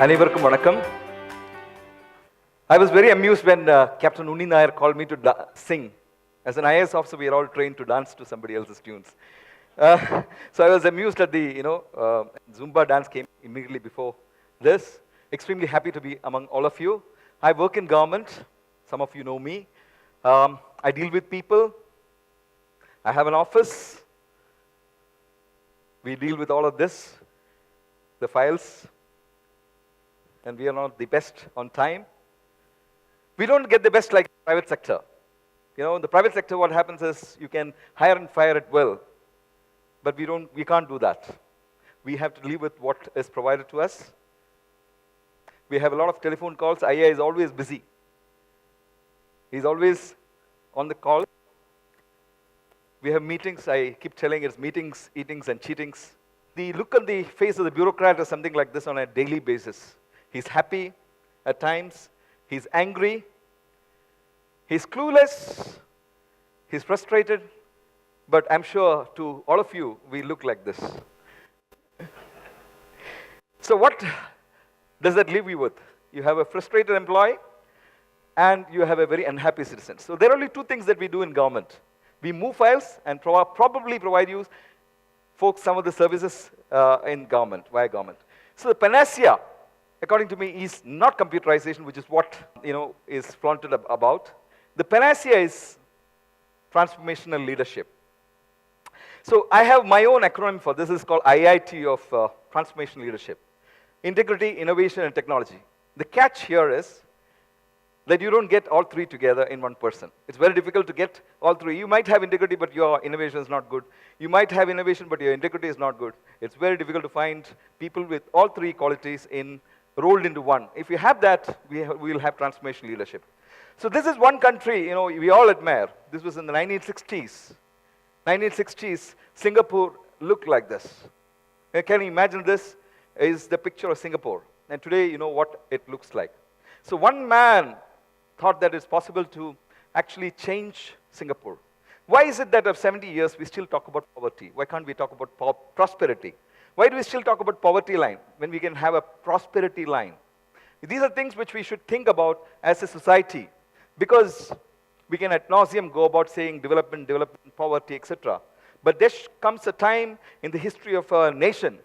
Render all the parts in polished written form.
அனைவருக்கும் வணக்கம். I was very amused when Captain Unni Nair called me to sing. As an IAS officer, we are all trained to dance to somebody else's tunes. So I was amused at the, Zumba dance came immediately before this. Extremely happy to be among all of you. I work in government. Some of you know me. I deal with people. I have an office. We deal with all of this, the files, and we are not the best on time. We don't get the best like the private sector. In the private sector, what happens is you can hire and fire it well, but we can't do that. We have to live with what is provided to us. We have a lot of telephone calls. IA is always busy. He's always on the call. We have meetings. I keep telling it's meetings, eatings, and cheatings. The look on the face of the bureaucrat is something like this on a daily basis. He's happy at times. He's angry. He's clueless. He's frustrated. But I'm sure to all of you, we look like this. So what does that leave you with? You have a frustrated employee, and you have a very unhappy citizen. So there are only two things that we do in government. We move files and probably provide you folks some of the services in government, via government. So the panacea, according to me, is not computerization, which is what is flaunted about. The panacea is transformational leadership. So I have my own acronym for this. It's called IIT of transformational leadership. Integrity, innovation, and technology. The catch here is that you don't get all three together in one person. It's very difficult to get all three. You might have integrity, but your innovation is not good. You might have innovation, but your integrity is not good. It's very difficult to find people with all three qualities rolled into one. If you have that, we will have transformational leadership. So this is one country, we all admire. This was in the 1960s. 1960s, Singapore looked like this. Can you imagine this is the picture of Singapore? And today, you know what it looks like. So one man thought that it's possible to actually change Singapore. Why is it that after 70 years, we still talk about poverty? Why can't we talk about prosperity? Why do we still talk about poverty line when we can have a prosperity line? These are things which we should think about as a society, because we can ad nauseum go about saying development, poverty, etc. But there comes a time in the history of a nation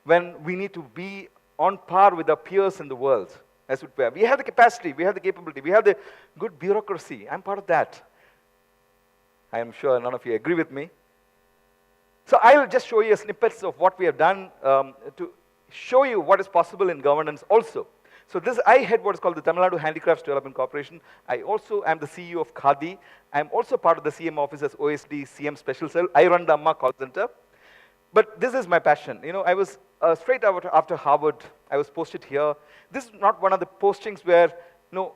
when we need to be on par with our peers in the world. As it were. We have the capacity, we have the capability, we have the good bureaucracy. I'm part of that. I am sure none of you agree with me. So I'll just show you snippets of what we have done to show you what is possible in governance also. So I head what is called the Tamil Nadu Handicrafts Development Corporation. I also am the CEO of Khadi. I'm also part of the CM office as OSD, CM Special Cell. I run the Amma call center. But this is my passion. I was straight after Harvard, I was posted here. This is not one of the postings where no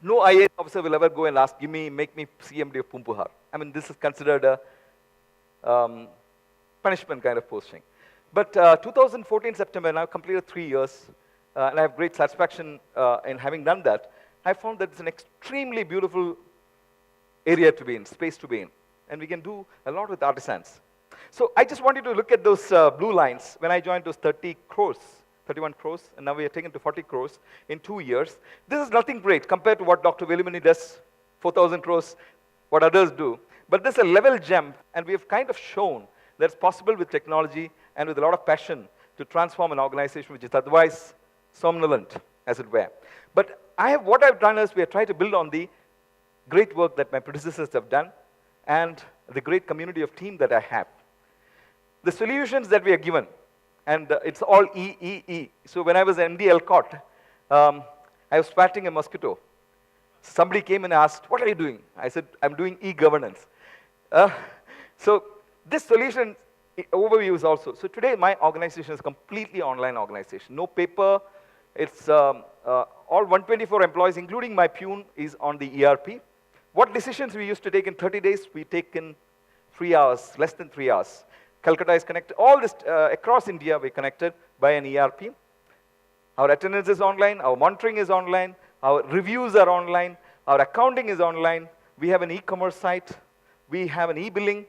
IAS officer will ever go and ask, make me CMD of Pumpuhar. I mean, this is considered a punishment kind of posting. But 2014 September, now completed 3 years, and I have great satisfaction in having done that. I found that it's an extremely beautiful area to be in, space to be in. And we can do a lot with artisans. So I just want you to look at those blue lines. When I joined, those 30 crores, 31 crores, and now we are taken to 40 crores in 2 years. This is nothing great compared to what Dr. Velimani does, 4,000 crores, what others do. But this is a level jump, and we have kind of shown that it's possible with technology and with a lot of passion to transform an organization which is otherwise somnolent, as it were. But what I've done is we have tried to build on the great work that my predecessors have done and the great community of team that I have. The solutions that we are given, and it's all E. So when I was MD Elcott, I was swatting a mosquito. Somebody came and asked, what are you doing? I said, I'm doing e-governance. So this solution overview is also. So today my organization is a completely online organization. No paper. It's all 124 employees, including my pune, is on the ERP. What decisions we used to take in 30 days, we take in 3 hours, less than 3 hours. Calcutta is connected. All this across India, we're connected by an ERP. Our attendance is online. Our monitoring is online. Our reviews are online. Our accounting is online. We have an e-commerce site. We have an e-billing,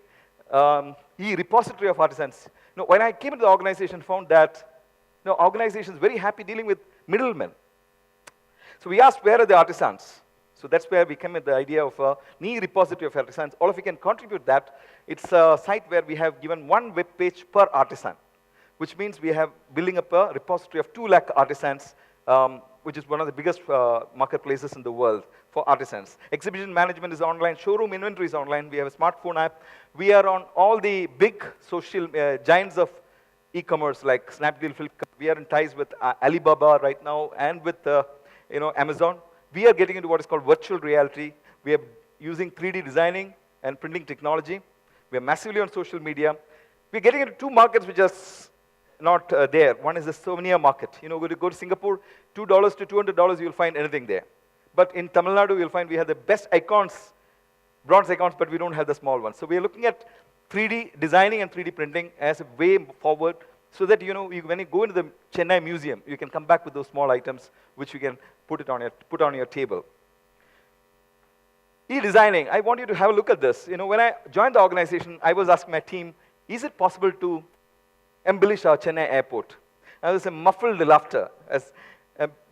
e-repository of artisans. When I came into the organization, found that No, organizations very happy dealing with middlemen. So we asked, where are the artisans? So that's where we came with the idea of a knee repository of artisans. All of you can contribute that. It's a site where we have given one web page per artisan, which means we have building up a repository of 2 lakh artisans, which is one of the biggest marketplaces in the world for artisans. Exhibition management is online, showroom inventory is online, we have a smartphone app. We are on all the big social giants of e-commerce like Snapdeal, Flipkart. We are in ties with Alibaba right now and with Amazon. We are getting into what is called virtual reality. We are using 3D designing and printing technology. We are massively on social media. We're getting into 2 markets which are not there. One is the souvenir market. You know, when you go to Singapore, $2 to $200, you'll find anything there. But in Tamil Nadu, you'll find we have the best icons, bronze icons, but we don't have the small ones. So we are looking at 3D designing and 3D printing as a way forward so that, when you go into the Chennai Museum, you can come back with those small items which you can put on your table. E-designing, I want you to have a look at this. When I joined the organization, I was asking my team, is it possible to embellish our Chennai airport? And there was a muffled laughter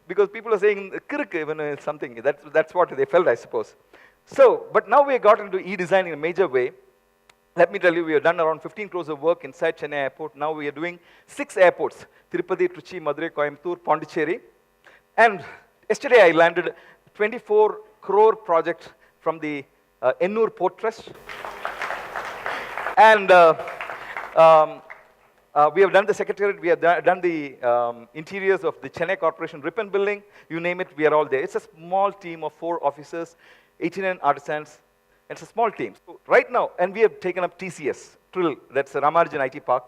because people are saying, "Kirk," something. That's what they felt, I suppose. So, but now we have got into e-design in a major way. Let me tell you, we have done around 15 crores of work inside Chennai airport. Now we are doing 6 airports: Tirupati, Trichy, Madurai, Coimbatore, Pondicherry. And yesterday I landed a 24 crore project from the Ennur Port Trust. And we have done the secretariat, we have done the interiors of the Chennai Corporation Ribbon Building, you name it, we are all there. It's a small team of 4 officers, 89 artisans. It's a small team. So right now, and we have taken up TCS, Trill, that's the Ramanujan IT Park.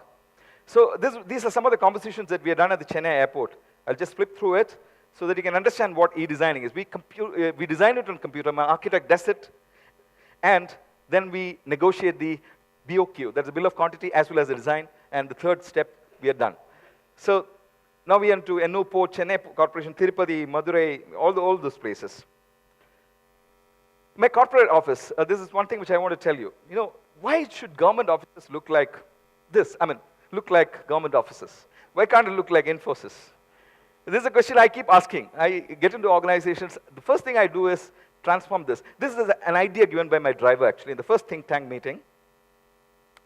So these are some of the compositions that we have done at the Chennai airport. I'll just flip through it so that you can understand what e-designing is. We design it on computer, my architect does it, and then we negotiate the BOQ, that's the bill of quantity, as well as the design, and the 3rd step we are done. So now we are into Ennur Port, Chennai Corporation, Tirupati, Madurai, all those places. My corporate office, this is one thing which I want to tell you. Why should government offices look like this? Look like government offices. Why can't it look like Infosys? This is a question I keep asking. I get into organizations. The first thing I do is transform this. This is an idea given by my driver, actually, in the first think tank meeting.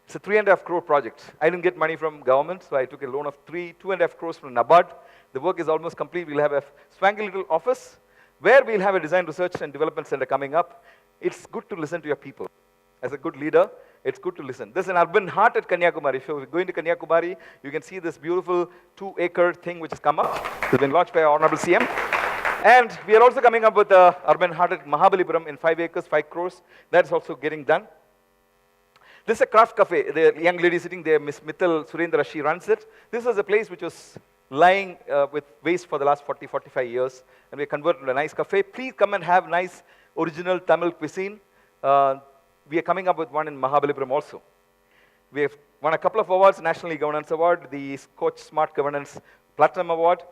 It's a 3.5 crore project. I didn't get money from government, so I took a loan of 2.5 crores from NABARD. The work is almost complete. We'll have a swanky little office where we'll have a design research and development center coming up. It's good to listen to your people. As a good leader, it's good to listen. There's an urban heart at Kanyakumari. If you're going to Kanyakumari, you can see this beautiful 2-acre thing which has come up. It's been launched by our Honorable CM. And we are also coming up with the urban heart at Mahabalipuram in 5 acres, 5 crores. That's also getting done. This is a craft cafe. The young lady sitting there, Miss Mithal Surendra, she runs it. This was a place which was lying with waste for the last 40, 45 years. And we converted to a nice cafe. Please come and have nice original Tamil cuisine. We are coming up with one in Mahabalipuram also. We have won a couple of awards, National E-Governance Award, the Scotch Smart Governance Platinum Award.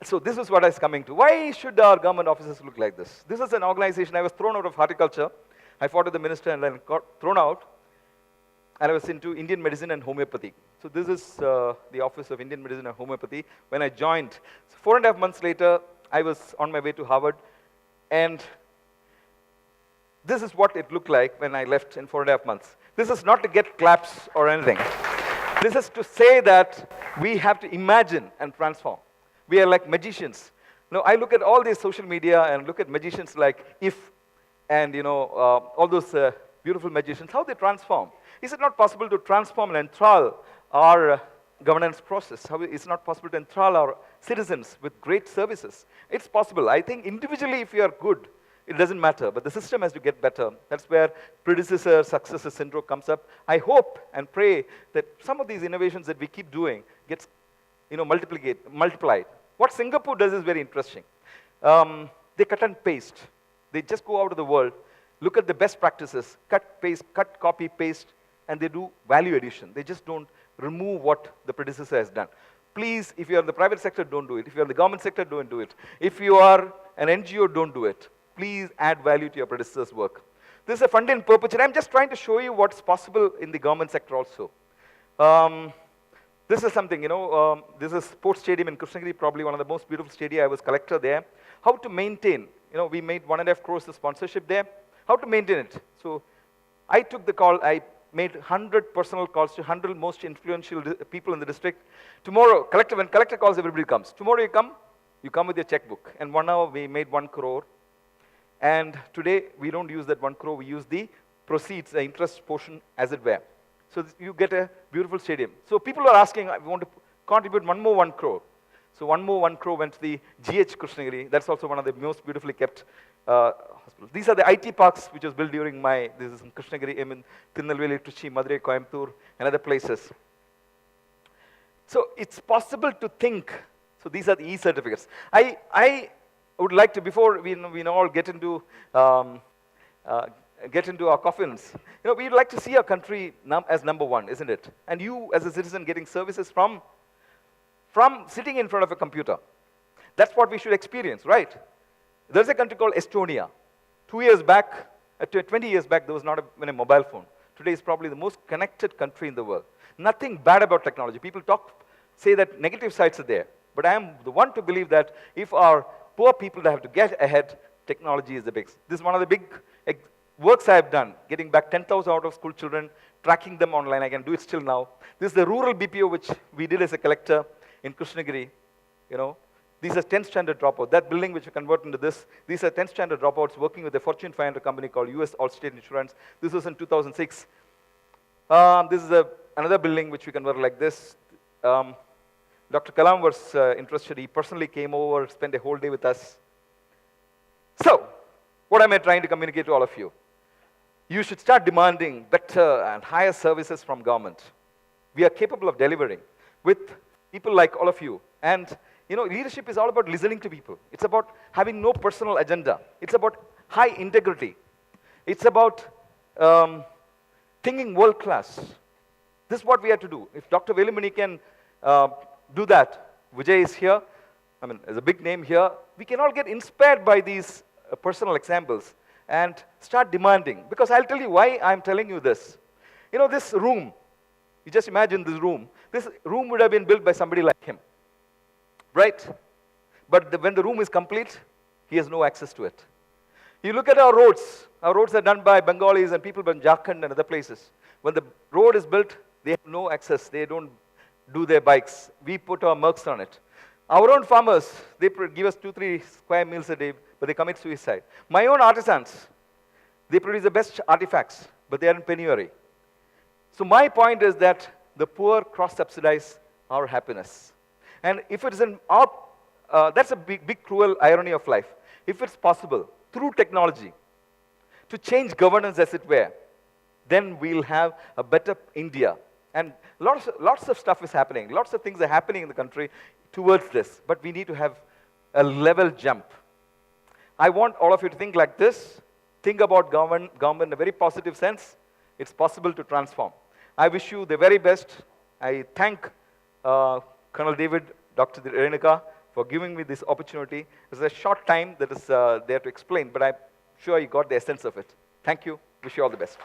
So this is what I was coming to. Why should our government offices look like this? This is an organization, I was thrown out of horticulture. I fought with the minister and then got thrown out. And I was into Indian medicine and homeopathy. So this is the Office of Indian Medicine and Homeopathy. When I joined, so 4.5 months later, I was on my way to Harvard. And this is what it looked like when I left in 4.5 months. This is not to get claps or anything. This is to say that we have to imagine and transform. We are like magicians. I look at all these social media and look at magicians like If and all those beautiful magicians, how they transform. Is it not possible to transform and enthrall our governance process? How it's not possible to enthrall our citizens with great services? It's possible. I think individually, if you are good, it doesn't matter, but the system has to get better. That's where predecessor, successor syndrome comes up. I hope and pray that some of these innovations that we keep doing gets multiplied. What Singapore does is very interesting. They cut and paste. They just go out of the world, look at the best practices, cut, paste, cut, copy, paste, and they do value addition. They just don't remove what the predecessor has done. Please, if you are in the private sector, don't do it. If you are in the government sector, don't do it. If you are an NGO, don't do it. Please add value to your predecessor's work. This is a fund in perpetuity. I'm just trying to show you what's possible in the government sector also. This is something, this is sports stadium in Krishnagiri, probably one of the most beautiful stadia. I was collector there. How to maintain, we made 1.5 crores of sponsorship there. How to maintain it? So I took the call. I made 100 personal calls to 100 most influential people in the district. Tomorrow, when collector calls, everybody comes. Tomorrow you come with your checkbook. And 1 hour, we made 1 crore. And today, we don't use that 1 crore. We use the proceeds, the interest portion, as it were. So you get a beautiful stadium. So people are asking, I want to contribute 1 crore. So 1 crore went to the GH Krishnagiri. That's also one of the most beautifully kept hospitals. These are the IT parks which was built during this is in Krishnagiri, in Tirunelveli, Trichy, Madurai, Coimbatore, and other places. So it's possible to think. So these are the e-certificates. I would like to, before we all get into our coffins, we'd like to see our country as number one, isn't it? And you, as a citizen, getting services from sitting in front of a computer. That's what we should experience, right? There's a country called Estonia. 20 years back, there was not even a mobile phone. Today is probably the most connected country in the world. Nothing bad about technology. People say that negative sides are there. But I am the one to believe that if our poor people have to get ahead, technology is the biggest. This is one of the big works I have done, getting back 10,000 out of school children, tracking them online. I can do it still now. This is the rural BPO which we did as a collector in Krishnagiri. These are 10th standard dropouts. That building which we convert into this, these are 10th standard dropouts working with a Fortune 500 company called US Allstate Insurance. This was in 2006. This is another building which we converted like this. Dr. Kalam was interested. He personally came over, spent a whole day with us. So, what am I trying to communicate to all of you? You should start demanding better and higher services from government. We are capable of delivering with people like all of you. And leadership is all about listening to people. It's about having no personal agenda. It's about high integrity. It's about thinking world class. This is what we have to do. If Dr. Velimani can do that, Vijay is here. There's a big name here. We can all get inspired by these personal examples and start demanding. Because I'll tell you why I'm telling you this. This room, you just imagine this room. This room would have been built by somebody like him. Right? But when the room is complete, he has no access to it. You look at our roads. Our roads are done by Bengalis and people from Jharkhand and other places. When the road is built, they have no access. They don't do their bikes. We put our mercs on it. Our own farmers, they give us 2-3 square meals a day, but they commit suicide. My own artisans, they produce the best artifacts, but they are in penury. So my point is that the poor cross-subsidize our happiness. And if it is that's a big cruel irony of life. If it's possible, through technology, to change governance as it were, then we'll have a better India. And lots of stuff is happening. Lots of things are happening in the country towards this. But we need to have a level jump. I want all of you to think like this. Think about government in a very positive sense. It's possible to transform. I wish you the very best. I thank Colonel David, Dr. Renuka, for giving me this opportunity. It's a short time that is there to explain, but I'm sure you got the essence of it. Thank you. Wish you all the best.